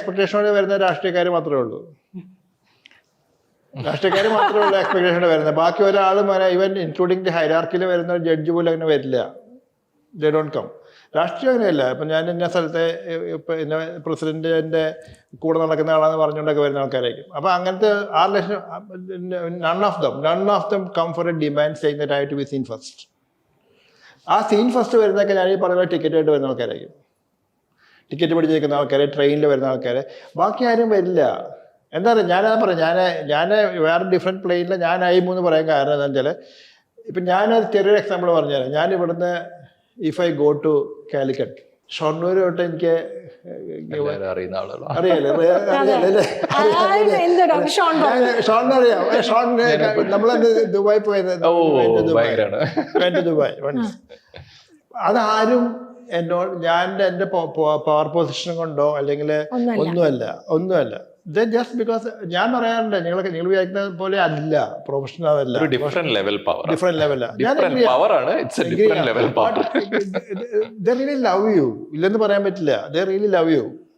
എക്സ്പെക്ടേഷനോടെ വരുന്ന രാഷ്ട്രീയക്കാർ മാത്രമേ ഉള്ളൂ. രാഷ്ട്രീയക്കാർ മാത്രമേ ഉള്ളൂ എക്സ്പെക്ടേഷനോടെ വരുന്നത്. ബാക്കി ഒരാളും ഈവൻ ഇൻക്ലൂഡിങ് ദി ഹൈറാർക്കിയിൽ വരുന്ന ജഡ്ജ് പോലും അങ്ങനെ വരില്ല. They don't come. രാഷ്ട്രീയം അങ്ങനെയല്ല. ഇപ്പം ഞാൻ ഇന്ന സ്ഥലത്തെ ഇന്ന പ്രസിഡന്റിന്റെ കൂടെ നടക്കുന്ന ആളാന്ന് പറഞ്ഞുകൊണ്ടൊക്കെ വരുന്ന ആൾക്കാരായിരിക്കും. അപ്പം അങ്ങനത്തെ ആ lakh none of them come for a demand saying that I have to be seen first. ആ സീൻ ഫസ്റ്റ് വരുന്നതൊക്കെ ഞാൻ ഈ പറയുന്ന ടിക്കറ്റ് ആയിട്ട് വരുന്ന ആൾക്കാരായിരിക്കും. ടിക്കറ്റ് പിടിച്ചിരിക്കുന്ന ആൾക്കാർ, ട്രെയിനിൽ വരുന്ന ആൾക്കാർ, ബാക്കി ആരും വരില്ല. എന്താ പറയുക, ഞാനത് പറയാം, ഞാൻ വേറെ ഡിഫറെൻറ്റ് പ്ലെയിനിൽ ഞാൻ എന്ന് പറയാൻ കാരണം എന്താണെന്ന് വെച്ചാൽ, ഇപ്പം ഞാനൊരു ചെറിയൊരു എക്സാമ്പിൾ പറഞ്ഞുതരാം. ഞാൻ ഇവിടുന്ന് if I go to Calicut, Shoranur തൊട്ട് എനിക്ക് നമ്മളത് ദുബായ് പോയത്, ദുബായ്. അതാരും എന്നോട് എൻ്റെ പവർ പൊസിഷൻ കൊണ്ടോ അല്ലെങ്കിൽ ഒന്നുമല്ല. ജസ്റ്റ് ബിക്കോസ് ഞാൻ പറയാറുണ്ട്, നിങ്ങൾ വിചാരിക്കുന്ന പോലെ അല്ല, പ്രൊഫഷണൽ അതല്ല, different ലെവലാ. They really love you. ഇല്ലെന്ന് പറയാൻ പറ്റില്ല. They really love you.